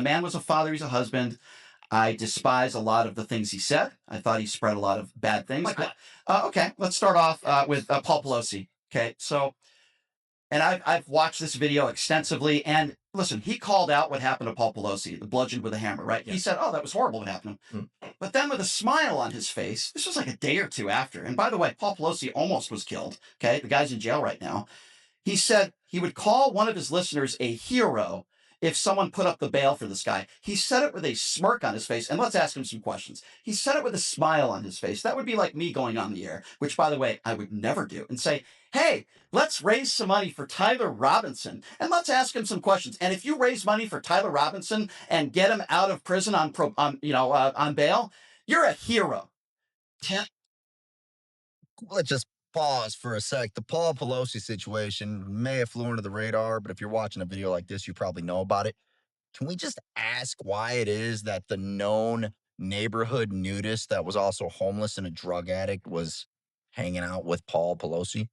man was a father. He's a husband. I despise a lot of the things he said. I thought he spread a lot of bad things. Like what? Okay, let's start off with Paul Pelosi. Okay, so, and I've watched this video extensively, and listen, he called out what happened to Paul Pelosi, the bludgeoned with a hammer, right? Yes. He said, oh, that was horrible what happened to him. But then with a smile on his face, this was like a day or two after. And by the way, Paul Pelosi almost was killed. Okay, the guy's in jail right now. He said he would call one of his listeners a hero if someone put up the bail for this guy. He said it with a smirk on his face, and let's ask him some questions. He said it with a smile on his face. That would be like me going on the air, which, by the way, I would never do, and say, hey, let's raise some money for Tyler Robinson, and let's ask him some questions. And if you raise money for Tyler Robinson and get him out of prison on bail, you're a hero. Let's just pause for a sec. The Paul Pelosi situation may have flew under the radar, but if you're watching a video like this, you probably know about it. Can we just ask why it is that the known neighborhood nudist that was also homeless and a drug addict was hanging out with Paul Pelosi?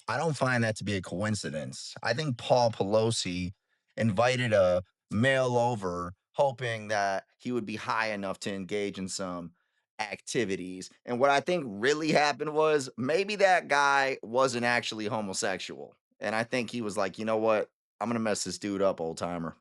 I don't find that to be a coincidence. I think Paul Pelosi invited a male over hoping that he would be high enough to engage in some activities. And what I think really happened was maybe that guy wasn't actually homosexual. And I think he was like, you know what? I'm going to mess this dude up, old timer.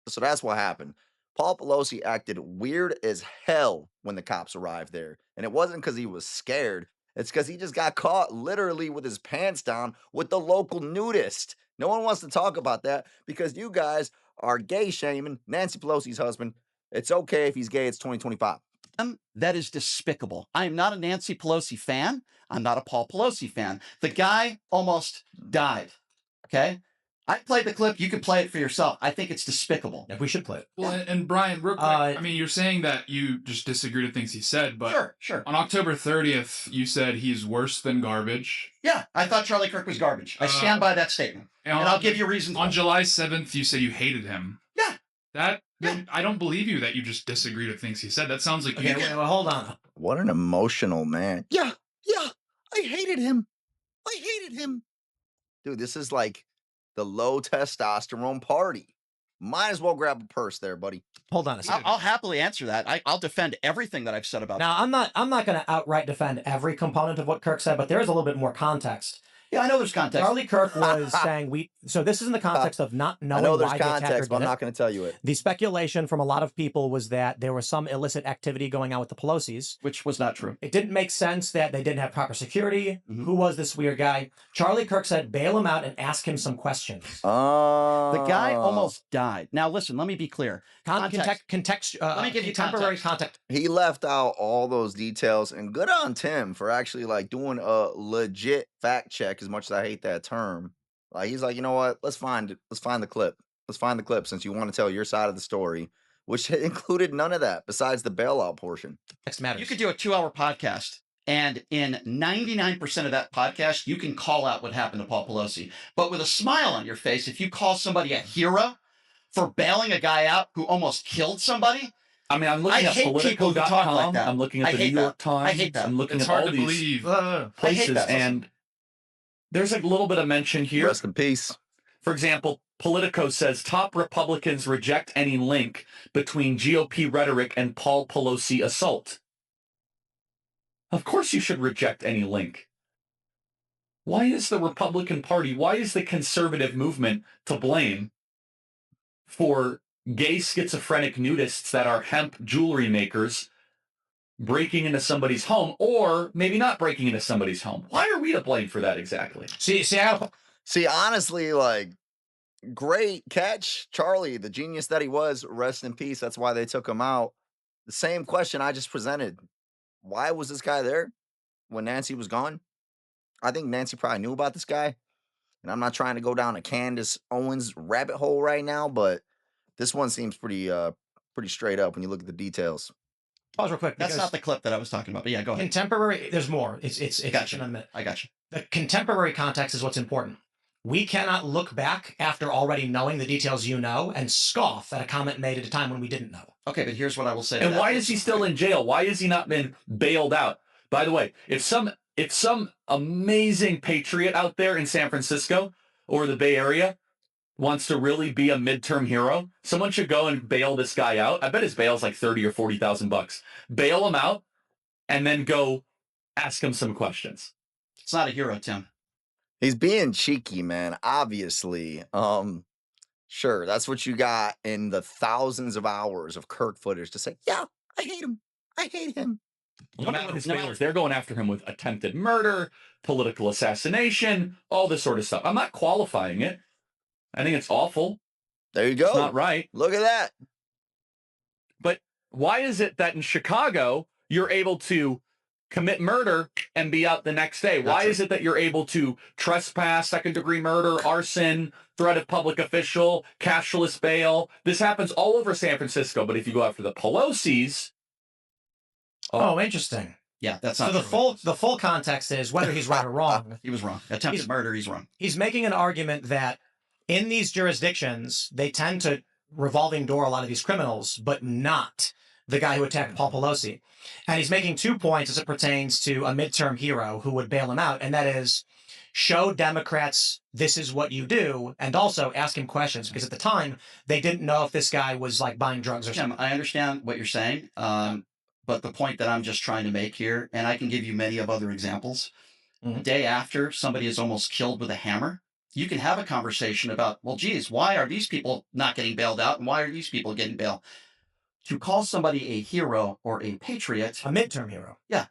So that's what happened. Paul Pelosi acted weird as hell when the cops arrived there. And it wasn't because he was scared. It's because he just got caught literally with his pants down with the local nudist. No one wants to talk about that because you guys are gay shaming Nancy Pelosi's husband. It's okay if he's gay. It's 2025. That is despicable. I am not a Nancy Pelosi fan. I'm not a Paul Pelosi fan. The guy almost died. Okay? I played the clip. You can play it for yourself. I think it's despicable. Yeah, we should play it. Well, and Brian, real quick, I mean, you're saying that you just disagree with things he said, but Sure. On October 30th, you said he's worse than garbage. Yeah, I thought Charlie Kirk was garbage. I stand by that statement. And I'll give you reasons. On July 7th, you said you hated him. Yeah. Then I don't believe you that you just disagreed with things he said. That sounds like Okay, wait, hold on. What an emotional man. Yeah, I hated him. Dude, this is like the low testosterone party. Might as well grab a purse there, buddy. Hold on a second. I'll happily answer that. I'll defend everything that I've said about Now, I'm not going to outright defend every component of what Kirk said, but there is a little bit more context. Yeah, I know there's context. Charlie Kirk was saying so this is in the context of not knowing I know there's why the attacker context, but I'm did it. not going to tell you it. The speculation from a lot of people was that there was some illicit activity going on with the Pelosi's. Which was not true. It didn't make sense that they didn't have proper security. Who was this weird guy? Charlie Kirk said, bail him out and ask him some questions. The guy almost died. Now, listen, let me be clear. Let me give you temporary context. He left out all those details, and good on Tim for actually like doing a legit fact check. As much as I hate that term, like he's like, you know what? Let's find the clip. Let's find the clip since you want to tell your side of the story, which included none of that besides the bailout portion. Text matters. You could do a 2-hour podcast, and in 99% of that podcast, you can call out what happened to Paul Pelosi. But with a smile on your face, if you call somebody a hero for bailing a guy out who almost killed somebody. I mean, I'm looking at Politico.com. Like that. I'm looking at the New York Times. I hate that. I'm looking It's at hard all to these believe. places, and there's a little bit of mention here. Rest in peace. For example, Politico says top Republicans reject any link between GOP rhetoric and Paul Pelosi assault. Of course you should reject any link. Why is the Republican Party, why is the conservative movement to blame for gay schizophrenic nudists that are hemp jewelry makers breaking into somebody's home, or maybe not breaking into somebody's home? Why are we to blame for that exactly? See, honestly, like, great catch, Charlie, the genius that he was. Rest in peace. That's why they took him out. The same question I just presented. Why was this guy there when Nancy was gone? I think Nancy probably knew about this guy. And I'm not trying to go down a Candace Owens rabbit hole right now, but this one seems pretty straight up when you look at the details. Pause real quick. That's not the clip that I was talking about, but yeah, go ahead. Contemporary, there's more. It's Gotcha. in a minute. I got you. The contemporary context is what's important. We cannot look back after already knowing the details you know and scoff at a comment made at a time when we didn't know. Okay, but here's what I will say. And why is he still in jail? Why has he not been bailed out? By the way, if some amazing patriot out there in San Francisco or the Bay Area wants to really be a midterm hero, someone should go and bail this guy out. I bet his bail's like 30 or 40,000 bucks. Bail him out and then go ask him some questions. It's not a hero, Tim. He's being cheeky, man. Obviously. Sure, that's what you got in the thousands of hours of Kirk footage to say, yeah, I hate him. I hate him. Look at his bailers. They're going after him with attempted murder, political assassination, all this sort of stuff. I'm not qualifying it. I think it's awful. There you go. It's not right. Look at that. But why is it that in Chicago, you're able to commit murder and be out the next day? Why is it that you're able to trespass, second-degree murder, arson, threat of public official, cashless bail? This happens all over San Francisco, but if you go after the Pelosi's... Oh, interesting. Yeah, that's not so true. the full context is whether he's right or wrong. He was wrong. Attempted murder, he's wrong. He's making an argument that in these jurisdictions, they tend to revolving door a lot of these criminals, but not the guy who attacked Paul Pelosi. And he's making 2 points as it pertains to a midterm hero who would bail him out, and that is show Democrats this is what you do, and also ask him questions, because at the time, they didn't know if this guy was like buying drugs or Tim, something. I understand what you're saying, but the point that I'm just trying to make here, and I can give you many of other examples, the day after somebody is almost killed with a hammer, you can have a conversation about, well, geez, why are these people not getting bailed out, and why are these people getting bailed? To call somebody a hero or a patriot, A midterm hero. yeah,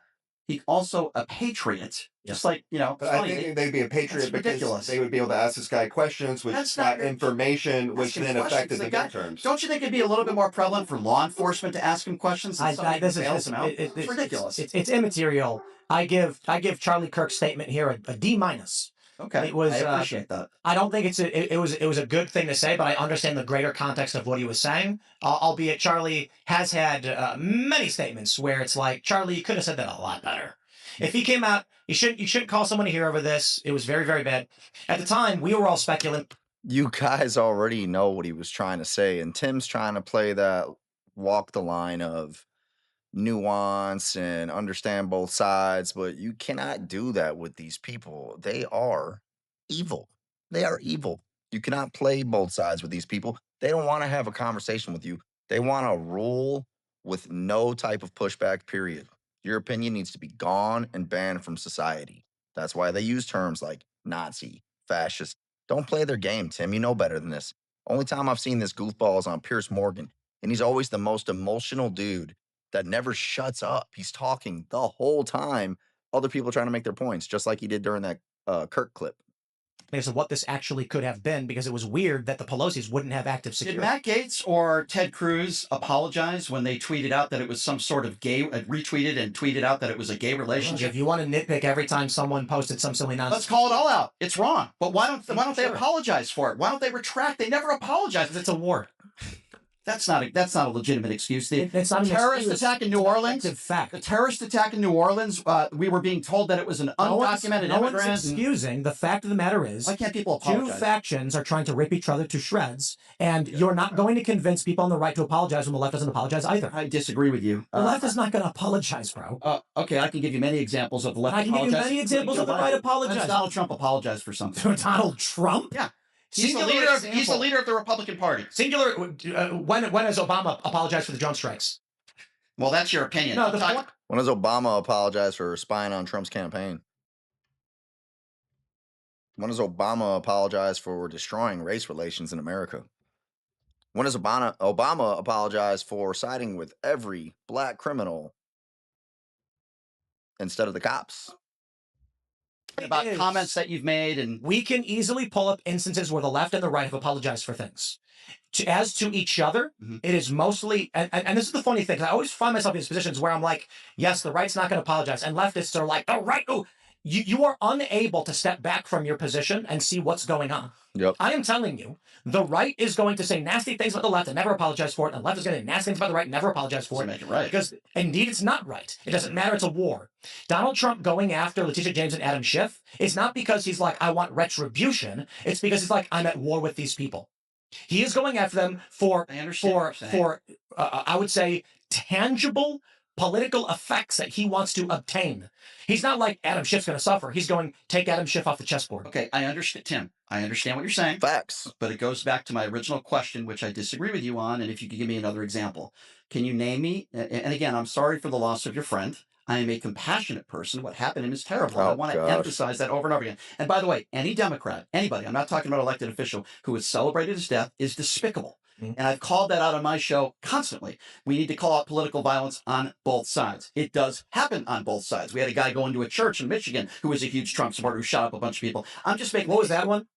he also a patriot, just like, you know, But I think they'd be a patriot because ridiculous. they would be able to ask this guy questions, which That's not got information, which asking then questions. affected the The guy- midterms. Don't you think it'd be a little bit more prevalent for law enforcement to ask him questions than somebody who bails him out? It's ridiculous. It's immaterial. I give Charlie Kirk's statement here a D minus. Okay, It was, I appreciate that. I don't think it was a good thing to say, but I understand the greater context of what he was saying. Albeit Charlie has had many statements where it's like, Charlie, you could have said that a lot better. If he came out, you shouldn't call someone a hero over this. It was very, very bad. At the time, we were all speculating. You guys already know what he was trying to say, and Tim's trying to play that walk the line of nuance and understand both sides, but you cannot do that with these people. They are evil. They are evil. You cannot play both sides with these people. They don't want to have a conversation with you. They want to rule with no type of pushback, period. Your opinion needs to be gone and banned from society. That's why they use terms like Nazi, fascist. Don't play their game, Tim. You know better than this. Only time I've seen this goofball is on Piers Morgan, and he's always the most emotional dude that never shuts up. He's talking the whole time. Other people trying to make their points, just like he did during that Kirk clip. Of what this actually could have been, because it was weird that the Pelosi's wouldn't have active Did security. Matt Gaetz or Ted Cruz apologize when they tweeted out that it was some sort of gay, retweeted and tweeted out that it was a gay relationship? If you want to nitpick every time someone posted some silly nonsense, Let's call it all out. It's wrong. But why don't they Sure. apologize for it? Why don't they retract? They never apologize. it's a war. That's not a legitimate excuse. The It's not an terrorist excuse. attack in New Orleans. It's a fact. The terrorist attack in New Orleans. We were being told that it was an undocumented no one's immigrant. excusing. The fact of the matter is, Why can't people two apologize? factions are trying to rip each other to shreds, and you're not going to convince people on the right to apologize when the left doesn't apologize either. I disagree with you. The left is not going to apologize, bro. Okay, I can give you many examples of the left. I can give you apologize. many examples of the right apologize. When does Donald Trump apologize for something? Donald Trump? Yeah. He's the leader of the Republican Party. Singular. When has Obama apologized for the drone strikes? Well, that's your opinion. No, When does Obama apologize for spying on Trump's campaign? When does Obama apologize for destroying race relations in America? When does Obama apologize for siding with every black criminal instead of the cops? About comments that you've made, and we can easily pull up instances where the left and the right have apologized for things. As to each other, it is mostly, and this is the funny thing, 'cause I always find myself in these positions where I'm like, yes, the right's not going to apologize, and leftists are like, the right, you are unable to step back from your position and see what's going on. Yep. I am telling you, the right is going to say nasty things about the left and never apologize for it, and the left is going to say nasty things about the right and never apologize for it. make it right. Because indeed it's not right. It doesn't matter, it's a war. Donald Trump going after Letitia James and Adam Schiff is not because he's like, I want retribution. It's because he's like, I'm at war with these people. He is going after them for I would say, tangible political effects that he wants to obtain. He's not like Adam Schiff's going to suffer. He's going, take Adam Schiff off the chessboard. Okay, I understand, Tim. I understand what you're saying. Facts. But it goes back to my original question, which I disagree with you on. And if you could give me another example, can you name me? And again, I'm sorry for the loss of your friend. I am a compassionate person. What happened to him is terrible. I want to emphasize that over and over again. And by the way, any Democrat, anybody, I'm not talking about elected official, who has celebrated his death is despicable. And I've called that out on my show constantly. We need to call out political violence on both sides. It does happen on both sides. We had a guy go into a church in Michigan who was a huge Trump supporter who shot up a bunch of people. I'm just making. What was that one?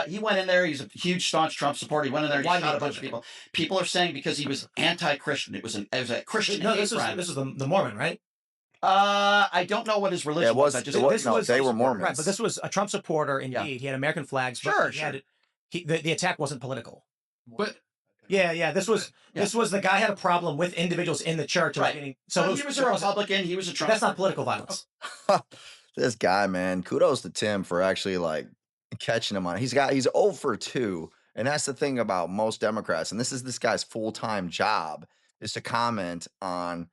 He went in there. He's a huge, staunch Trump supporter. He went in there and he shot a bunch of people. People are saying because he was anti-Christian. It was a Christian hate crime. This was the Mormon, right? I don't know what his religion was. They were Mormons. Right, but this was a Trump supporter. Indeed, Yeah. he had American flags. Sure, But the attack wasn't political. But Yeah. This was the guy had a problem with individuals in the church. Right. So he was a Republican. He was a Trump. That's not political violence. This guy, man, kudos to Tim for actually like catching him on. He's 0 for 2. And that's the thing about most Democrats. And this is this guy's full-time job is to comment on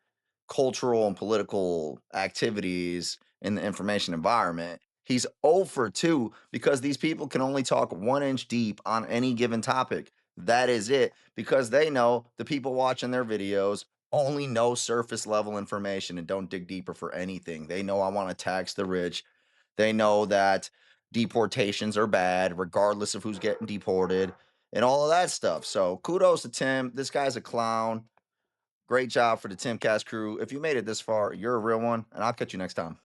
cultural and political activities in the information environment. He's 0 for 2 because these people can only talk 1 inch deep on any given topic. That is it, because they know the people watching their videos only know surface level information and don't dig deeper for anything. They know I want to tax the rich. They know that deportations are bad, regardless of who's getting deported and all of that stuff. So kudos to Tim. This guy's a clown. Great job for the Timcast crew. If you made it this far, you're a real one, and I'll catch you next time.